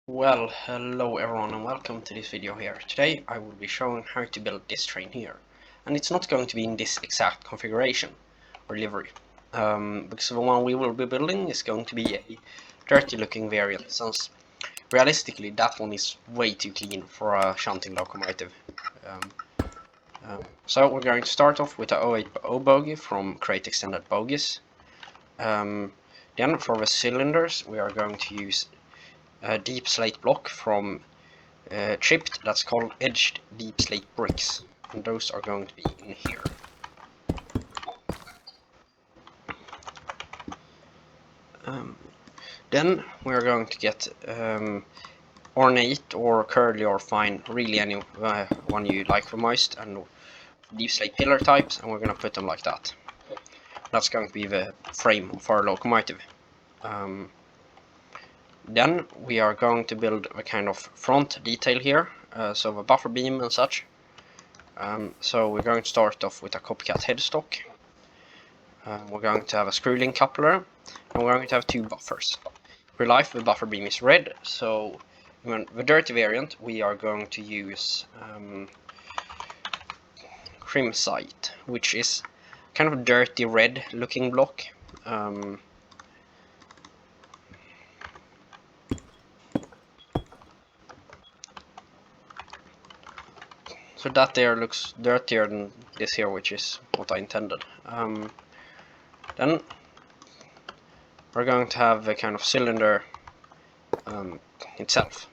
Well, hello everyone and welcome to this video here. Today I will be showing how to build this train here. And it's not going to be in this exact configuration or livery. Because the one we will be building is going to be a dirty looking variant, since realistically that one is way too clean for a shunting locomotive. So we're going to start off with a 080 bogie from Crate Extended Bogies. Then for the cylinders we are going to use a deep slate block from chipped, that's called edged deep slate bricks, and those are going to be in here. Then we're going to get ornate or curly or fine, really any one you like the most, and deep slate pillar types, and we're going to put them like that. That's going to be the frame of our locomotive. Then we are going to build a kind of front detail here, so the buffer beam and such. So we're going to start off with a copycat headstock. We're going to have a screw link coupler, and we're going to have two buffers. In real life the buffer beam is red, so in the dirty variant we are going to use crimsite, which is kind of a dirty red looking block. So that there looks dirtier than this here, which is what I intended. Then we're going to have a kind of cylinder itself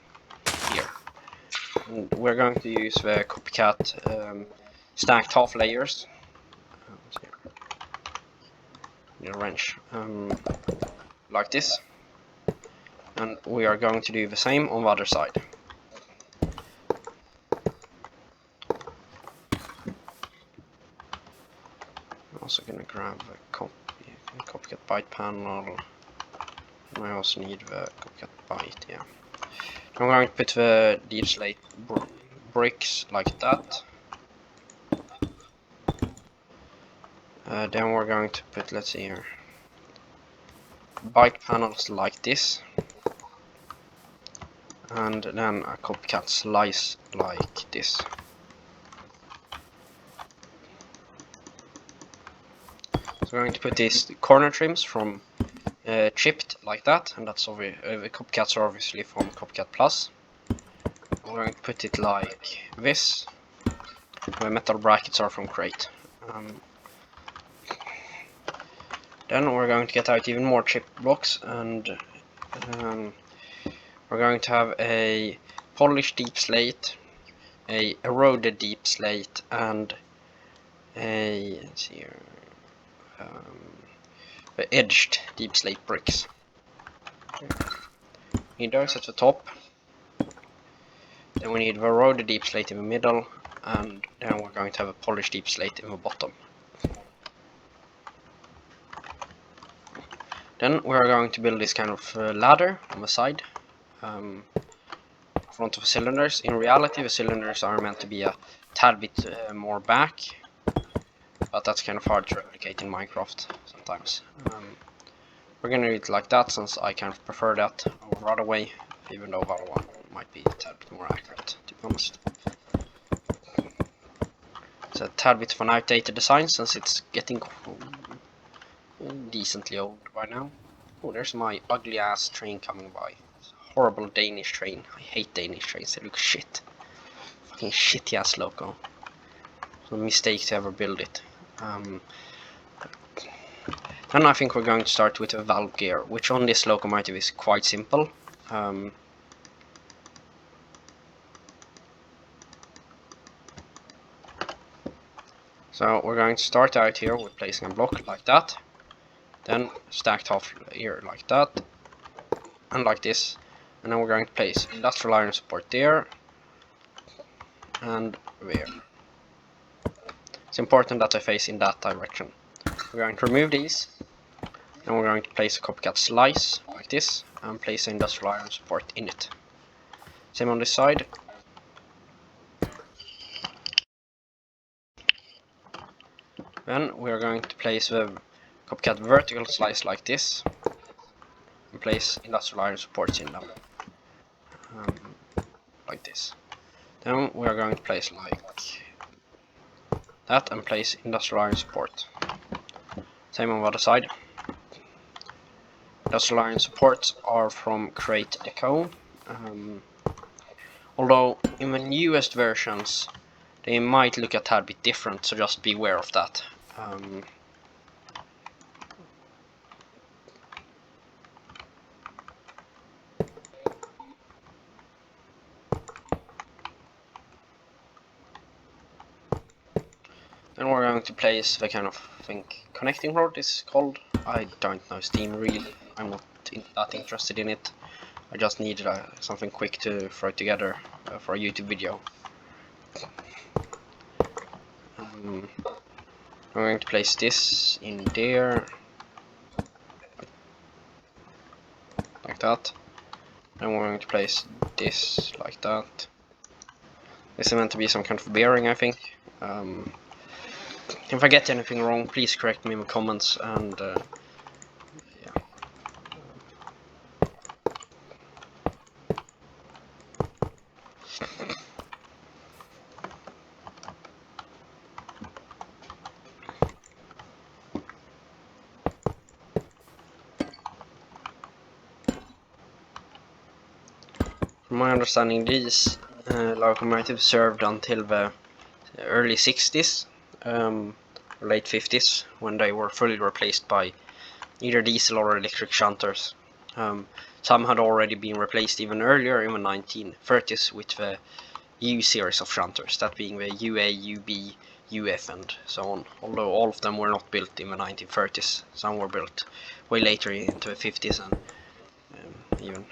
here. And we're going to use the copycat stacked half layers. Need a wrench, like this. And we are going to do the same on the other side. Also gonna grab a copycat bite panel, and I also need the copycat bite, yeah. I'm going to put the deep slate bricks like that. Then we're going to put, let's see here, bite panels like this, and then a copycat slice like this. So we're going to put these corner trims from chipped like that, and that's the copycats are obviously from Copycat Plus. We're going to put it like this. The metal brackets are from Crate. Then we're going to get out even more chip blocks, and we're going to have a polished deep slate, a eroded deep slate, and a, let's see here, the edged deep slate bricks. We need those at the top. Then we need the eroded deep slate in the middle, and then we're going to have a polished deep slate in the bottom. Then we are going to build this kind of ladder on the side, front of the cylinders. In reality the cylinders are meant to be a tad bit more back, but that's kind of hard to replicate in Minecraft sometimes. We're gonna do it like that, since I kind of prefer that over the other way, even though the other one might be a tad bit more accurate, to be honest. It's a tad bit of an outdated design, since it's getting decently old by now. Oh, there's my ugly ass train coming by. It's a horrible Danish train. I hate Danish trains, they look shit. Fucking shitty ass loco. It's a mistake to ever build it. Then I think we're going to start with a valve gear, which on this locomotive is quite simple. So we're going to start out here with placing a block like that, then stacked half here like that, and like this, and then we're going to place industrial iron support there, and there. It's important that I face in that direction. We're going to remove these, and we're going to place a copycat slice like this, and place the industrial iron support in it. Same on this side. Then we are going to place the copycat vertical slice like this, and place industrial iron supports in them. like this. Then we are going to place like that and place industrial iron support. Same on the other side. Industrial iron supports are from Create Deco. Although in the newest versions they might look a tad bit different, so just be aware of that. Then we're going to place the kind of, I think, connecting rod is called. I don't know Steam really. I'm not that interested in it. I just needed something quick to throw together for a YouTube video. I'm going to place this in there, like that. Then we're going to place this like that. This is meant to be some kind of bearing, I think. If I get anything wrong, please correct me in the comments, and yeah. From my understanding, these locomotives served until the early 60s, or late 50s, when they were fully replaced by either diesel or electric shunters. Some had already been replaced even earlier in the 1930s with the U series of shunters, that being the UA, UB, UF and so on, although all of them were not built in the 1930s. Some were built way later into the 50s and even.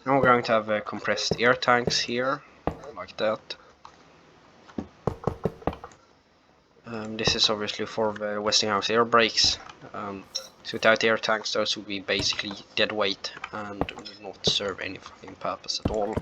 Now we're going to have compressed air tanks here, like that. This is obviously for the Westinghouse air brakes. So without air tanks, those would be basically dead weight and would not serve any fucking purpose at all.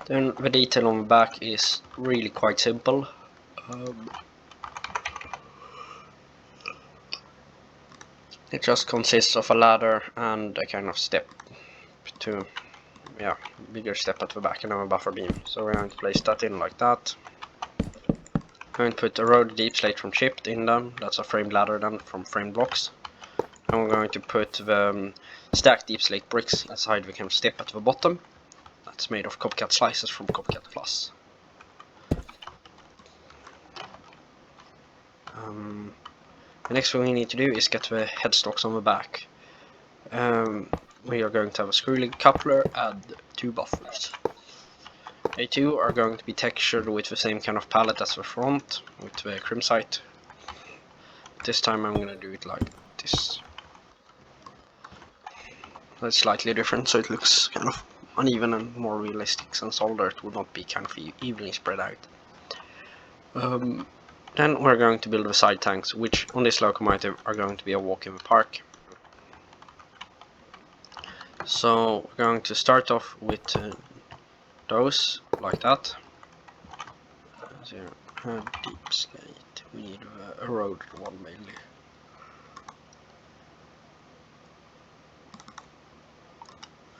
Then the detail on the back is really quite simple. It just consists of a ladder and a kind of step to, yeah, bigger step at the back and then a buffer beam. So we're going to place that in like that. I'm going to put a road deep slate from chipped in them. That's a framed ladder then from framed blocks. And we're going to put the stacked deep slate bricks inside the kind of step at the bottom. That's made of copycat slices from Copycat Plus. The next thing we need to do is get the headstocks on the back. We are going to have a screw link coupler and two buffers. They two are going to be textured with the same kind of palette as the front, with the crimsite. This time I'm going to do it like this. That's slightly different, so it looks kind of uneven and more realistic, since all dirt would not be kind of evenly spread out. Then we're going to build the side tanks, which on this locomotive are going to be a walk in the park. So we're going to start off with those, like that. Deep slate, we need a eroded one mainly.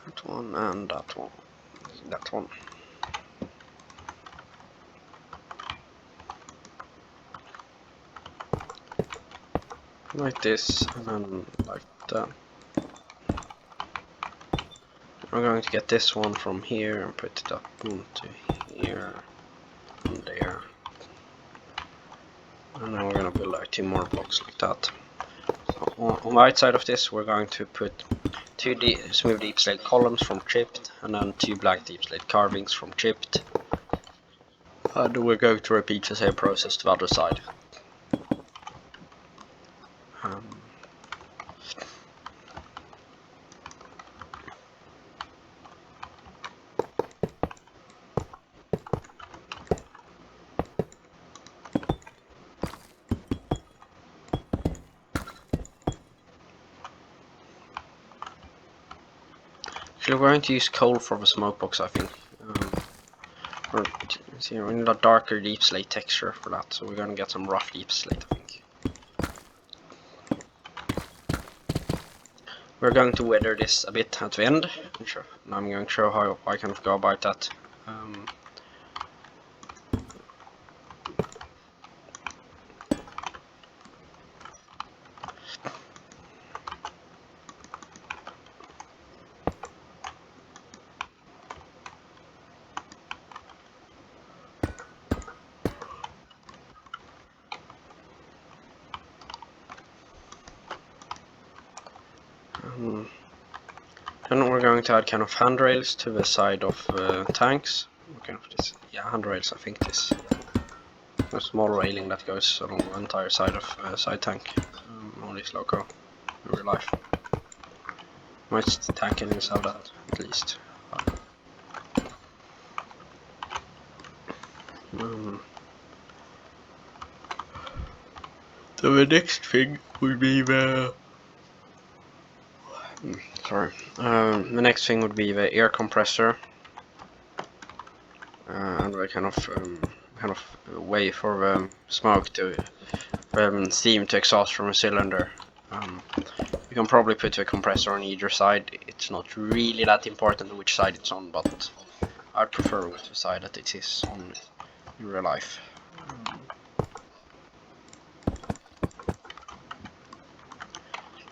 That one and that one. That one. Like this, and then like that. We're going to get this one from here and put it up into here and there. And then we're going to build like two more blocks like that. So on the right side of this, we're going to put two smooth deep slate columns from chipped, and then two black deep slate carvings from chipped. And we're going to repeat the same process to the other side. Actually, we're going to use coal for the smoke box, I think. We need a darker deep slate texture for that, so we're going to get some rough deep slate, I think. We're going to weather this a bit at the end. I'm going to show how I kind of go about that. Then we're going to add kind of handrails to the side of tanks. Kind of this, yeah, handrails. I think this a small railing that goes along the entire side of side tank on this loco in real life. Most tank engines have that, at least. So the next thing would be the the next thing would be the air compressor, and the kind of way for the smoke to steam to exhaust from a cylinder. You can probably put a compressor on either side. It's not really that important which side it's on, but I'd prefer with the side that it is on in real life.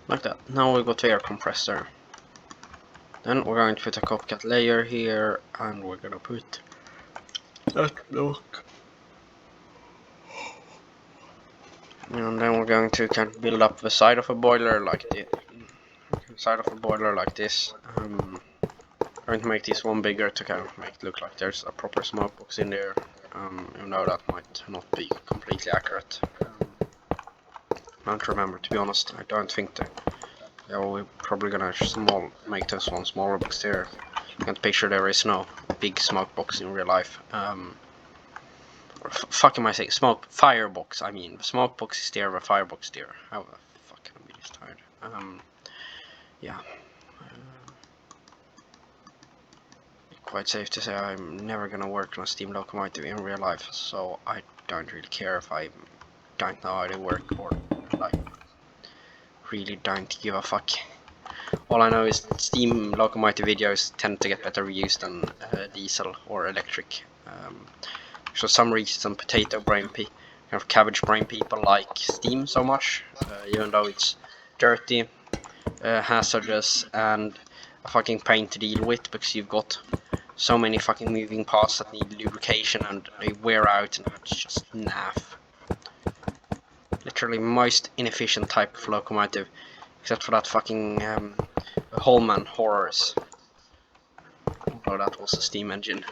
Like that. Now we go to air compressor. Then we're going to put a copycat layer here, and we're gonna put that block. And then we're going to kind of build up the side of a boiler like this. I'm going to make this one bigger to kind of make it look like there's a proper smoke box in there. Even though that might not be completely accurate. I don't remember, to be honest. I don't think that. Yeah, well, we're probably gonna make this one smaller because there. You can't picture there is no big smoke box in real life. Fuck am I saying? Firebox. I mean, the smoke box is there, the firebox there. How the fuck can I be this tired? Yeah. Quite safe to say I'm never gonna work on a steam locomotive in real life, so I don't really care if I don't know how they work or like really don't give a fuck. All I know is steam locomotive videos tend to get better views than diesel or electric. For some reason, some kind of cabbage brain people like steam so much, even though it's dirty, hazardous, and a fucking pain to deal with because you've got so many fucking moving parts that need lubrication and they wear out and it's just naff. Literally most inefficient type of locomotive, except for that fucking Holman horrors. Although that was a steam engine.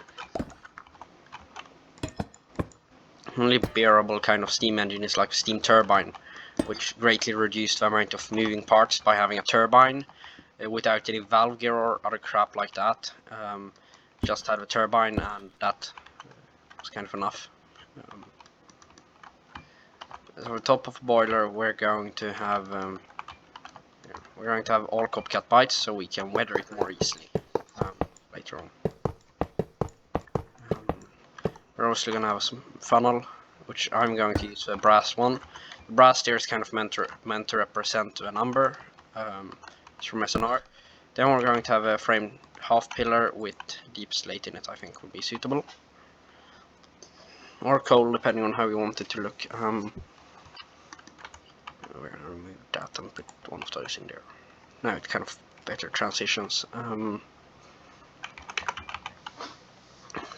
Only bearable kind of steam engine is like a steam turbine, which greatly reduced the amount of moving parts by having a turbine without any valve gear or other crap like that. Just had a turbine and that was kind of enough. So on top of the boiler we're going to have all copycat bites so we can weather it more easily later on. We're also going to have a funnel, which I'm going to use a brass one. The brass there is kind of meant to represent a number. It's from SNR. Then we're going to have a framed half pillar with deep slate in it, I think would be suitable. Or coal, depending on how you want it to look. We're going to remove that and put one of those in there. Now it kind of better transitions.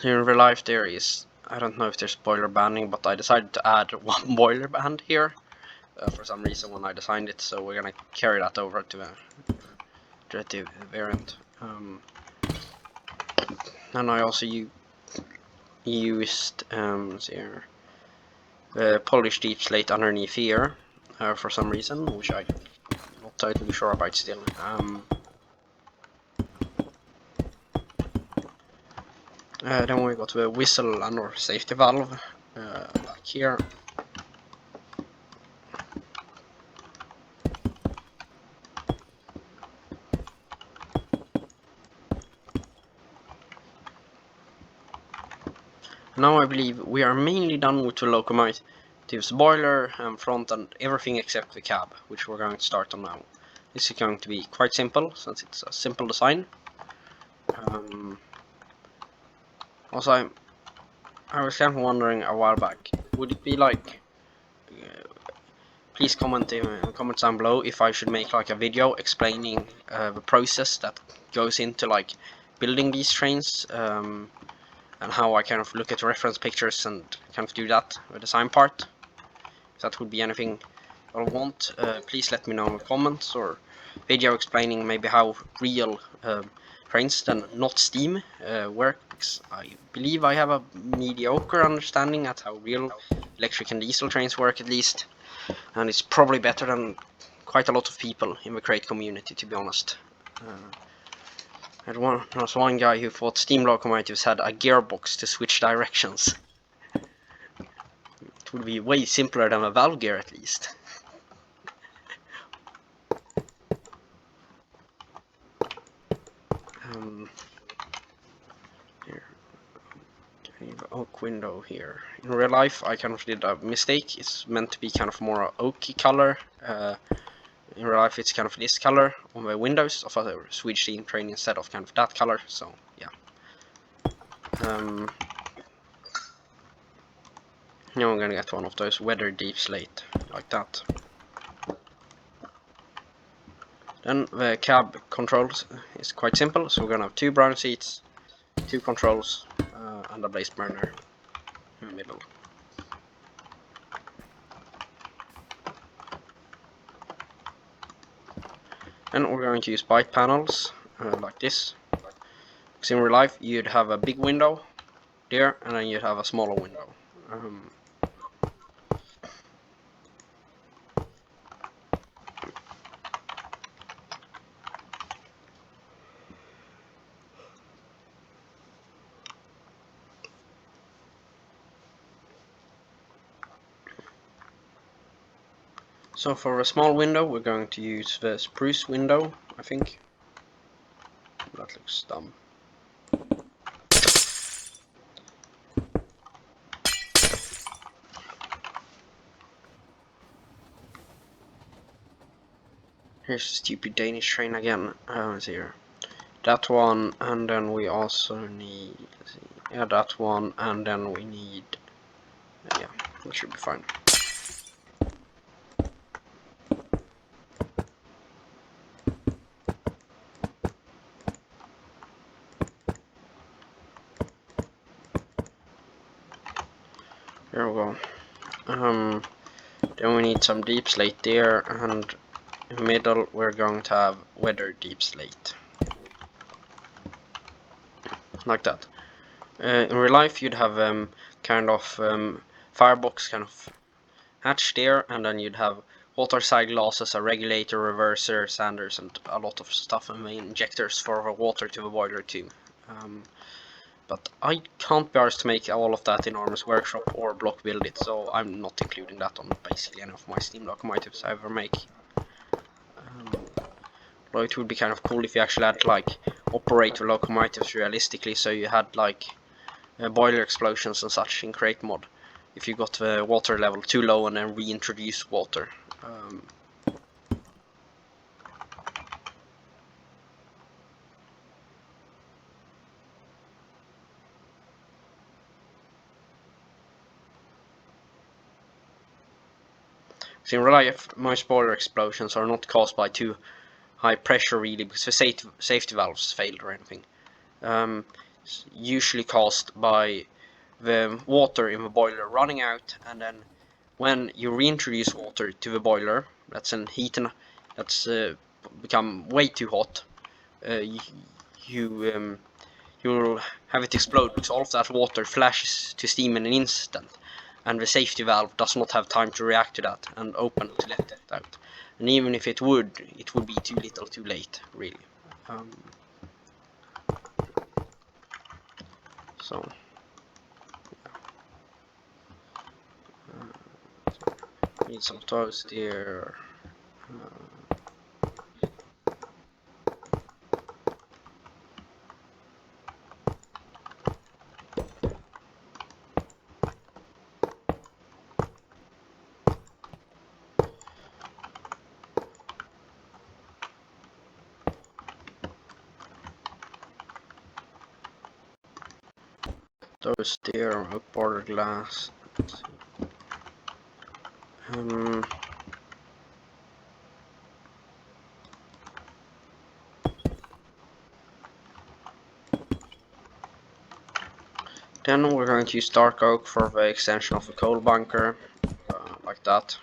Here in real life there is, I don't know if there's boiler banding, but I decided to add one boiler band here for some reason when I designed it, so we're gonna carry that over to a directive variant. And I also used polished deep slate underneath here for some reason, which I'm not totally sure about still. Then we got the whistle and or safety valve back here. Now I believe we are mainly done with the locomotive's boiler and front and everything except the cab, which we're going to start on now. This is going to be quite simple, since it's a simple design. Also, I was kind of wondering a while back, would it be like, please comment in comments down below if I should make like a video explaining the process that goes into like building these trains, and how I kind of look at reference pictures and kind of do that, the design part. If that would be anything I want, please let me know in the comments, or video explaining maybe how real trains, then not steam, works. I believe I have a mediocre understanding at how real electric and diesel trains work, at least, and it's probably better than quite a lot of people in the crate community, to be honest. There was one guy who thought steam locomotives had a gearbox to switch directions. It would be way simpler than a valve gear, at least. Here, I have an oak window here. In real life, I kind of did a mistake. It's meant to be kind of more oaky color. In real life, it's kind of this color on the windows of a Swedish steam train instead of kind of that color. So yeah. Now I'm gonna get one of those weather deep slate like that. Then the cab controls is quite simple. So we're gonna have two brown seats, two controls, and a blaze burner in the middle. Then we're going to use bike panels like this. Because in real life you'd have a big window there, and then you'd have a smaller window. So for a small window, we're going to use the spruce window, I think. That looks dumb. Here's the stupid Danish train again. Let's see here. That one, and then we also need, let's see, yeah, that one, and then we need, yeah, it should be fine. There we go. Then we need some deep slate there, and in the middle we're going to have weather deep slate. Like that. In real life you'd have kind of firebox kind of hatch there, and then you'd have water side glasses, a regulator, reverser, sanders, and a lot of stuff, and main injectors for the water to the boiler too. But I can't be arsed to make all of that enormous workshop or block build it, so I'm not including that on basically any of my steam locomotives I ever make. Though it would be kind of cool if you actually had like operate the locomotives realistically, so you had like boiler explosions and such in crate mod. If you got the water level too low and then reintroduce water. So in real life, most boiler explosions are not caused by too high pressure really, because the safety valves failed or anything. It's usually caused by the water in the boiler running out, and then when you reintroduce water to the boiler, that's in heat and that's become way too hot, you'll have it explode, because all of that water flashes to steam in an instant, and the safety valve does not have time to react to that and open to let it out. And even if it would be too little too late, really. So need some toast here. those there, upboard glass. Then we're going to use dark oak for the extension of the coal bunker, like that.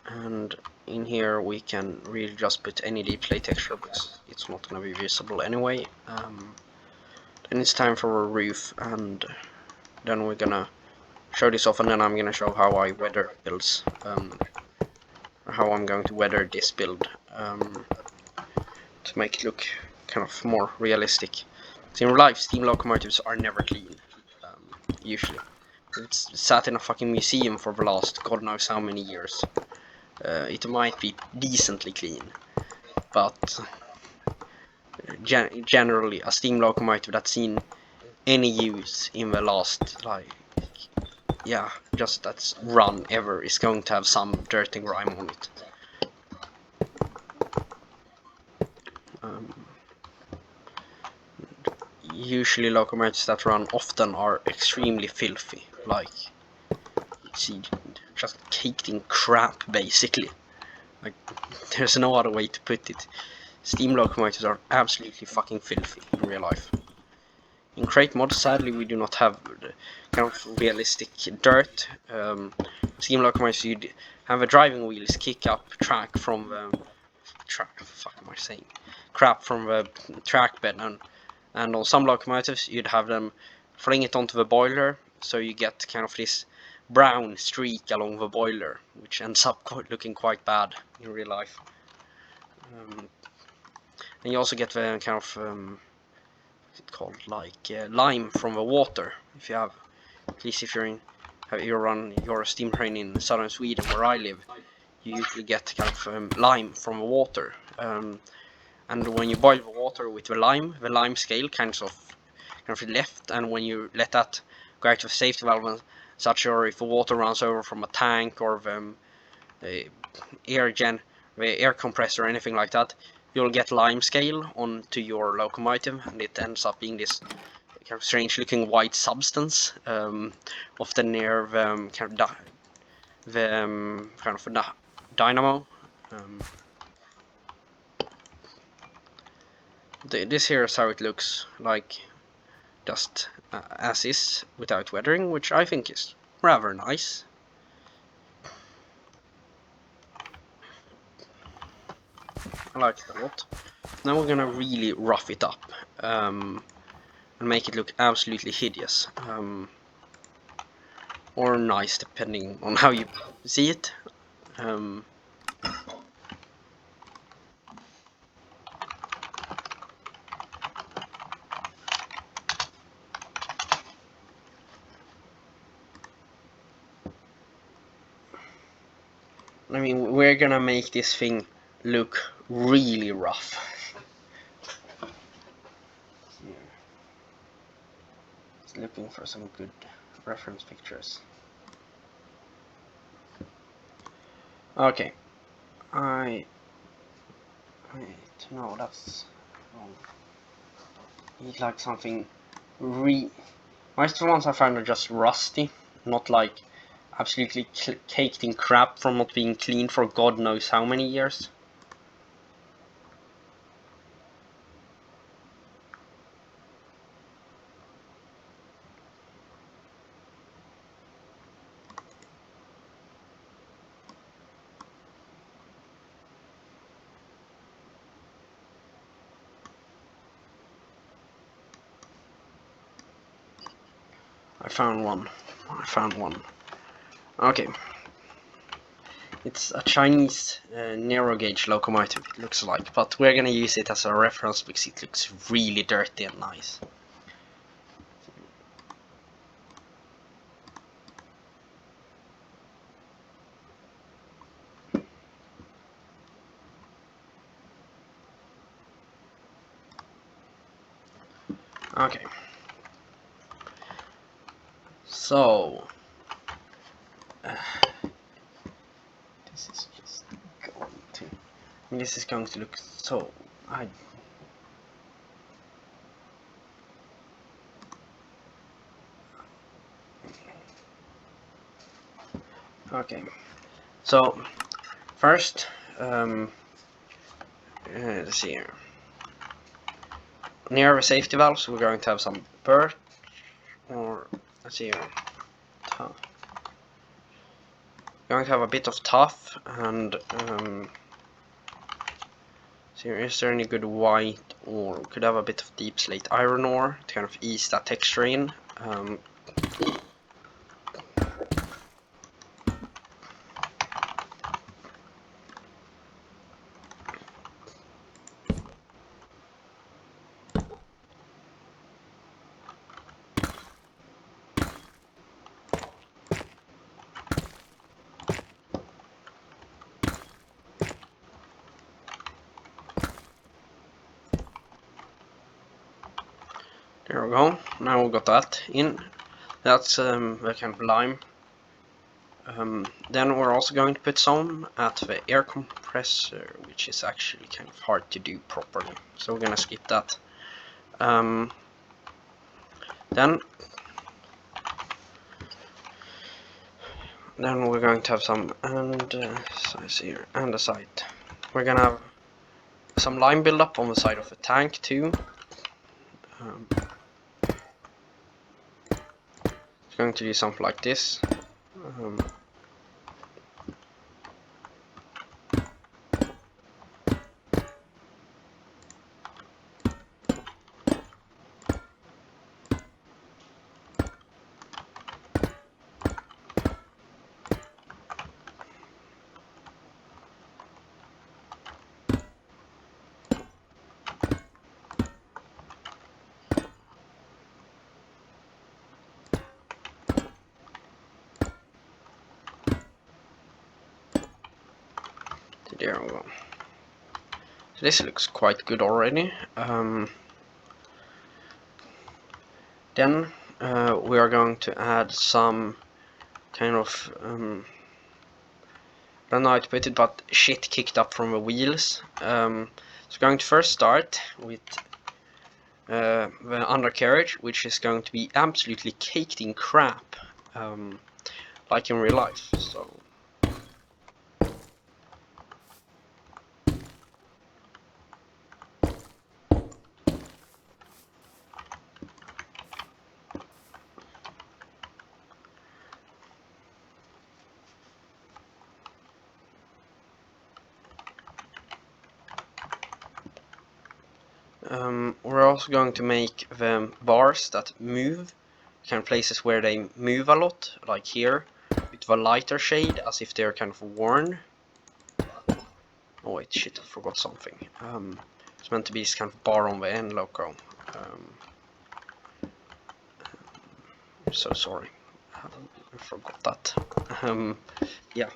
And in here we can really just put any deep clay texture because it's not going to be visible anyway. Then it's time for a roof, and then we're gonna show this off, and then I'm gonna show how I weather builds, how I'm going to weather this build to make it look kind of more realistic. So in real life, steam locomotives are never clean, usually. It's sat in a fucking museum for the last god knows how many years. It might be decently clean, but generally a steam locomotive that's seen any use in the last, like, yeah, just that's run ever is going to have some dirt and grime on it. Usually locomotives that run often are extremely filthy, like, see, just caked in crap basically. Like, there's no other way to put it. Steam locomotives are absolutely fucking filthy in real life. In crate mod, sadly, we do not have the kind of realistic dirt. Steam locomotives, you have a driving wheels kick up track from the crap from the track bed, and on some locomotives you'd have them fling it onto the boiler, so you get kind of this brown streak along the boiler, which ends up looking quite bad in real life. And you also get the kind of what's it called, like lime from the water. If you have, at least if you run your steam train in southern Sweden where I live, you usually get kind of lime from the water. And when you boil the water with the lime scale kind of left, and when you let that go out of safety valve and such, or if the water runs over from a tank or the air compressor or anything like that, you'll get lime scale onto your locomotive, and it ends up being this kind of strange looking white substance, often near the kind of dynamo. This here is how it looks like, just as is, without weathering, which I think is rather nice. I like it a lot. Now we're gonna really rough it up and make it look absolutely hideous, or nice, depending on how you see it. I mean, we're gonna make this thing look really rough. Just looking for some good reference pictures. Okay. Wait, no, that's wrong. Need like something most of the ones I found are just rusty, not like absolutely caked in crap from not being cleaned for god knows how many years. I found one. Okay. It's a Chinese narrow gauge locomotive, it looks like, but we're gonna use it as a reference because it looks really dirty and nice. Okay. So this is just going to. This is going to look so. Okay, so first, let's see here. Near the safety valves, we're going to have some birch, or let's see here. We're going to have a bit of tough, and see, is there any good white, or we could have a bit of deep slate iron ore to kind of ease that texture in. There we go. Now we got that in. That's the kind of lime. Then we're also going to put some at the air compressor, which is actually kind of hard to do properly. So we're gonna skip that. Then we're going to have some here and the side. We're gonna have some lime buildup on the side of the tank too. It's going to do something like this. There we go. So this looks quite good already. Then we are going to add some kind of I don't know how to put it, but shit kicked up from the wheels. So we're going to first start with the undercarriage, which is going to be absolutely caked in crap, like in real life. So we're also going to make the bars that move, kind of places where they move a lot, like here, with a lighter shade, as if they're kind of worn. Oh wait, shit, I forgot something. It's meant to be this kind of bar on the end loco. I'm so sorry. I forgot that. Yeah.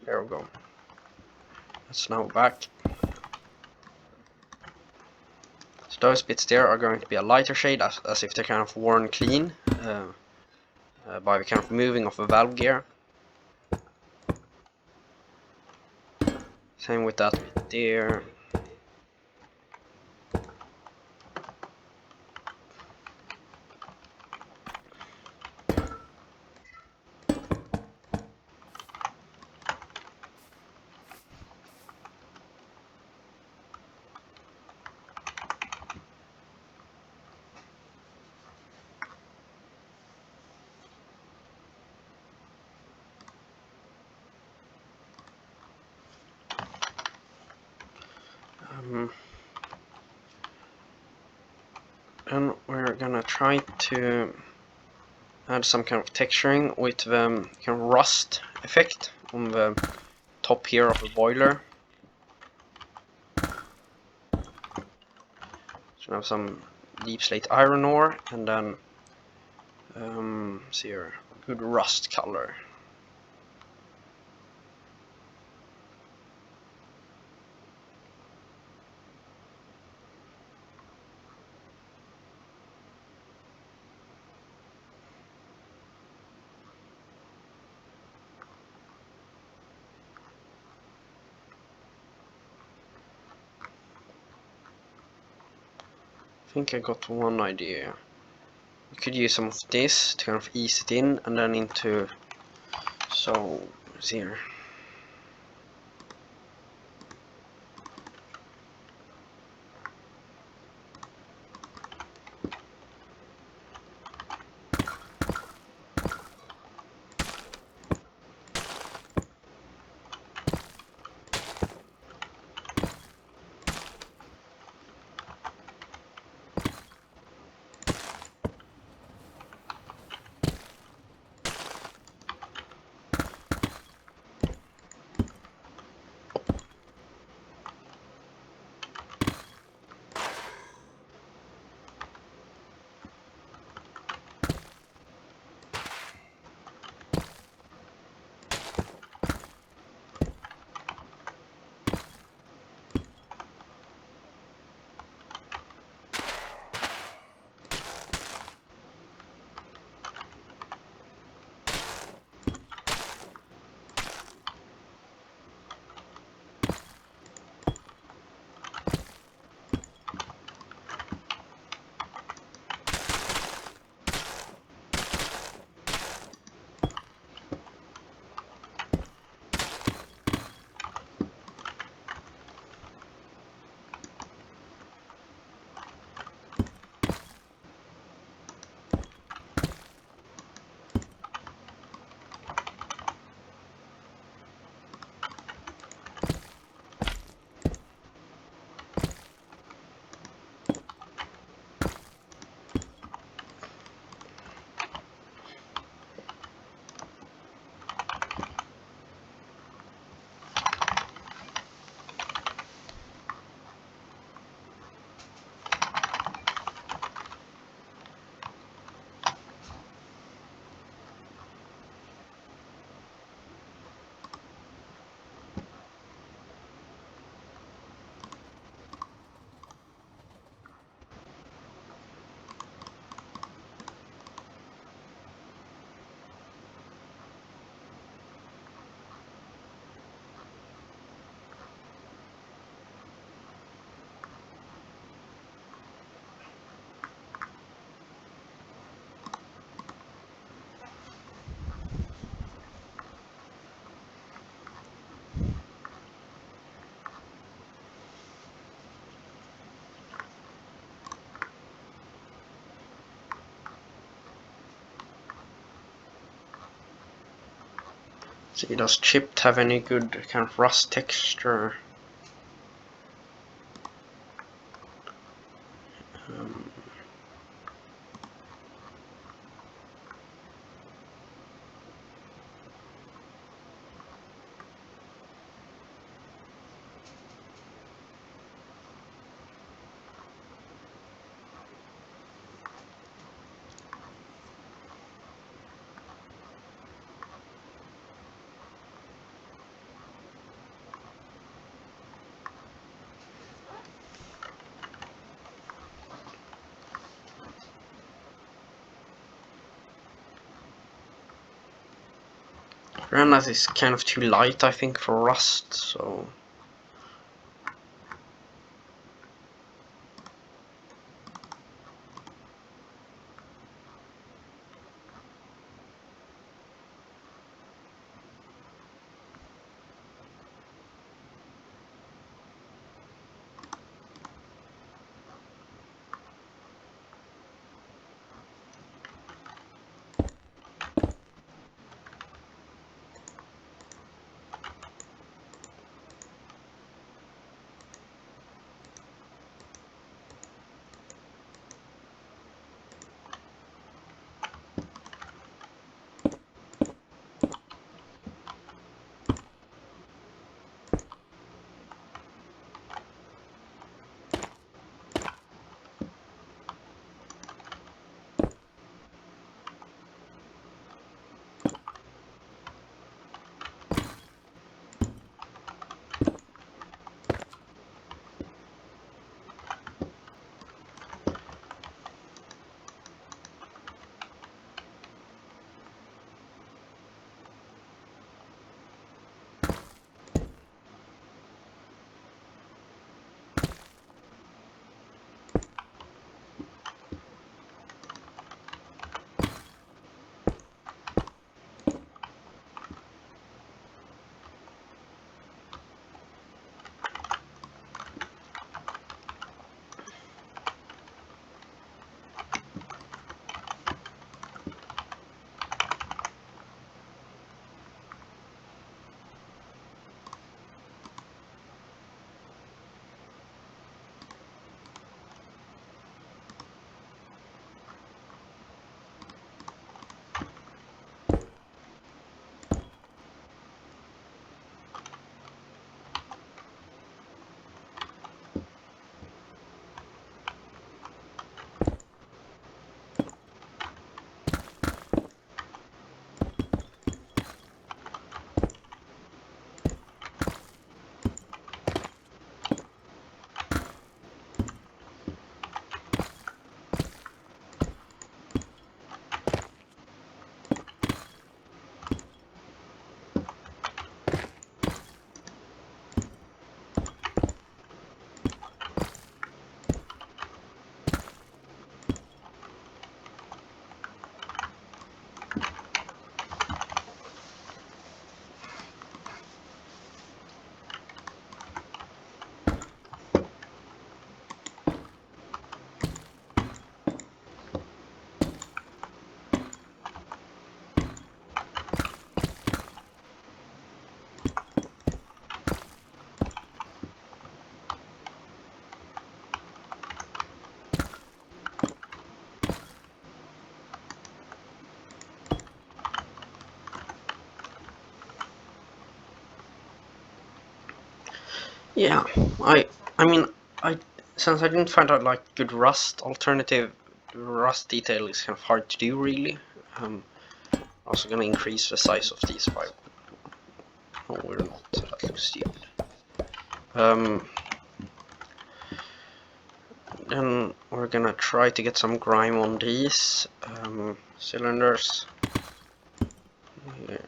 There we go. That's now back. So those bits there are going to be a lighter shade, as if they're kind of worn clean by the kind of moving of the valve gear. Same with that bit there. And we're gonna try to add some kind of texturing with the kind of rust effect on the top here of the boiler. So we have some deep slate iron ore, and then see here, good rust color. think I got one idea. We could use some of this to kind of ease it in and then into, so it's here. See, does chipped have any good kind of rust texture? Um, Granite is kind of too light, I think, for rust, so... Yeah, I mean, I since I didn't find out like good rust alternative rust detail is kind of hard to do really. I'm also gonna increase the size of these by. Oh, we're not. That looks stupid. Then we're gonna try to get some grime on these cylinders. Here.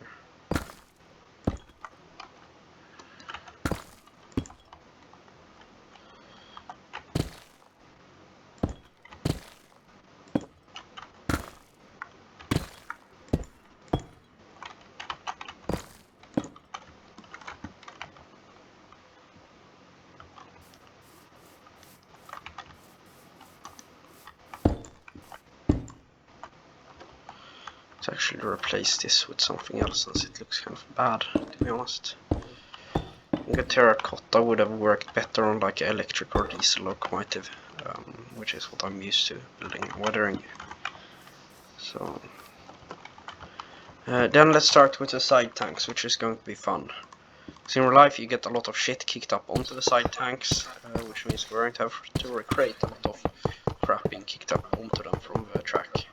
Let's actually replace this with something else since it looks kind of bad, to be honest. I think a terracotta would have worked better on like an electric or diesel locomotive, which is what I'm used to building and weathering. So then let's start with the side tanks, which is going to be fun. So in real life you get a lot of shit kicked up onto the side tanks, which means we're going to have to recreate a lot of crap being kicked up onto them from the track.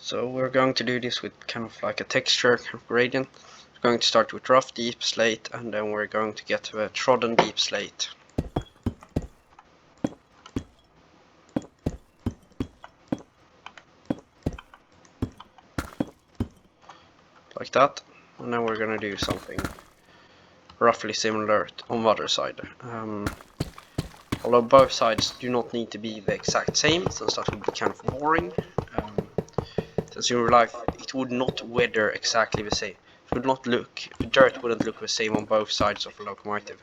So we're going to do this with kind of like a texture kind of gradient. We're going to start with rough deep slate, and then we're going to get to a trodden deep slate. Like that. And then we're going to do something roughly similar on the other side. Although both sides do not need to be the exact same, since that would be kind of boring. Since in real life it would not weather exactly the same. It would not look, the dirt wouldn't look the same on both sides of a locomotive.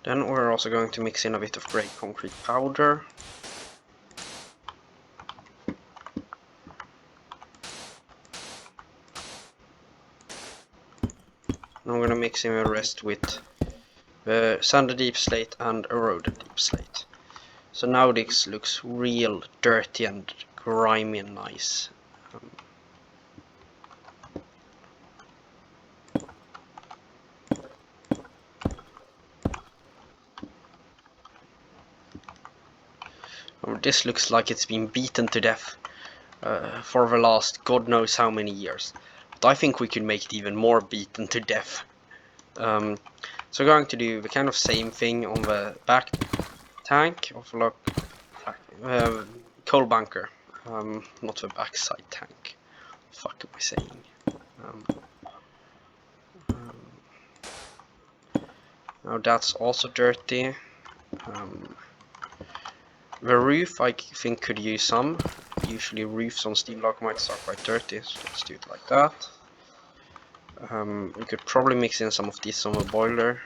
Then we're also going to mix in a bit of grey concrete powder. And I'm gonna mix in the rest with sanded deep slate and eroded deep slate. So now this looks real dirty and grimy and nice. This looks like it's been beaten to death for the last god knows how many years. But I think we could make it even more beaten to death. So we're going to do the kind of same thing on the back tank of coal bunker, not the backside tank. Fuck am I saying? Now that's also dirty. The roof I think could use some. Usually roofs on steam locomotives are quite dirty, so let's do it like that. We could probably mix in some of this on the boiler.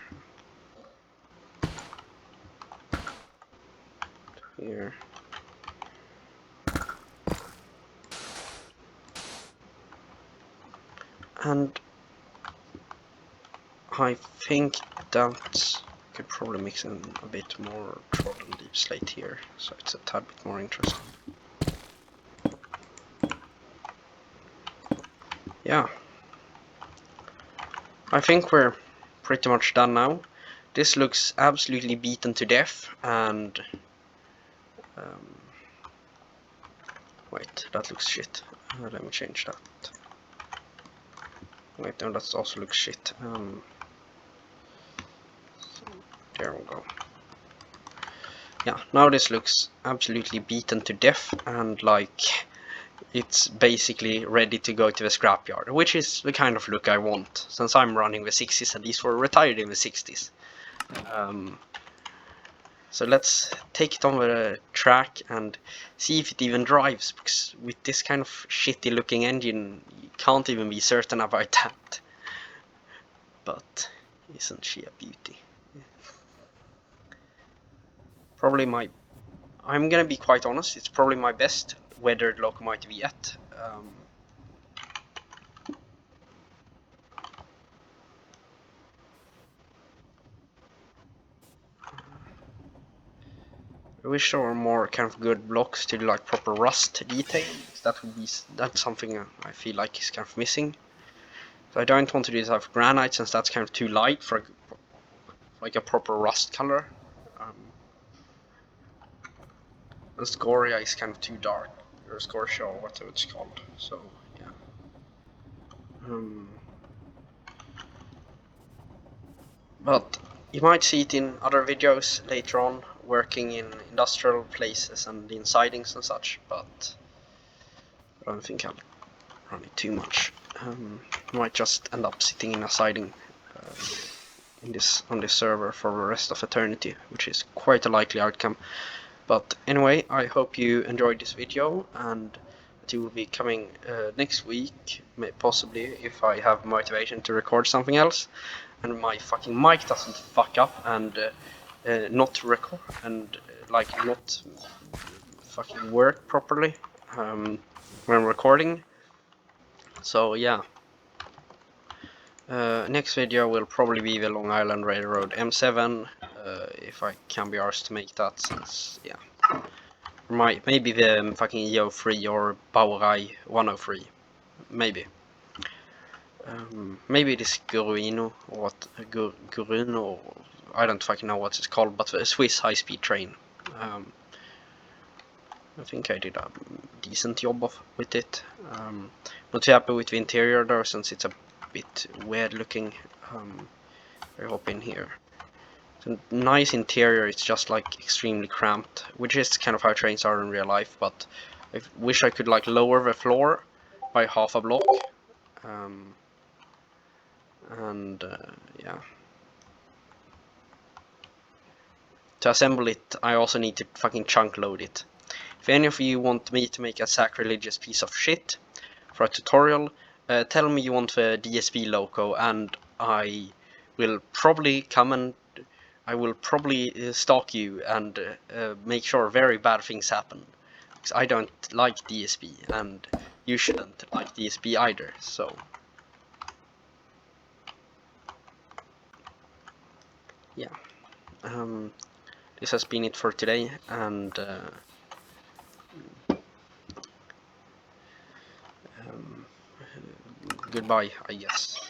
Here. And I think that could probably mix in a bit more trodden deep slate here, so it's a tad bit more interesting. Yeah. I think we're pretty much done now. This looks absolutely beaten to death, and wait, that looks shit. Let me change that. Wait, no, that also looks shit. There we go. Yeah, now this looks absolutely beaten to death, and like it's basically ready to go to the scrapyard, which is the kind of look I want, since I'm running the 60s and these were retired in the 60s. So let's take it on the track and see if it even drives, because with this kind of shitty looking engine you can't even be certain about that. But isn't she a beauty? Probably I'm gonna be quite honest, it's probably my best weathered locomotive yet. I wish there were more kind of good blocks to do like proper rust detail. That's something I feel like is kind of missing. So I don't want to do this out of granite since that's kind of too light for like a proper rust color. And scoria is kind of too dark, or scoria or whatever it's called. So yeah. But you might see it in other videos later on, working in industrial places and in sidings and such, but I don't think I'll run it too much. I might just end up sitting in a siding on this server for the rest of eternity, which is quite a likely outcome. But anyway, I hope you enjoyed this video, and that you will be coming next week, possibly if I have motivation to record something else, and my fucking mic doesn't fuck up and not record and like not fucking work properly when recording. So yeah. Next video will probably be the Long Island Railroad M7, if I can be arsed to make that, since, yeah. Maybe the fucking EO3 or Baurai 103, maybe. Maybe this Guruino, or what, Guruino, I don't fucking know what it's called, but a Swiss high-speed train. I think I did a decent job with it. Not too happy with the interior though, since it's a bit weird looking. I hop in here. It's a nice interior, it's just like extremely cramped, which is kind of how trains are in real life, but I wish I could like lower the floor by half a block. Yeah. To assemble it, I also need to fucking chunk load it. If any of you want me to make a sacrilegious piece of shit for a tutorial, tell me you want the DSP loco, and I will probably stalk you and make sure very bad things happen. Because I don't like DSP, and you shouldn't like DSP either, so. Yeah. This has been it for today, and goodbye, I guess.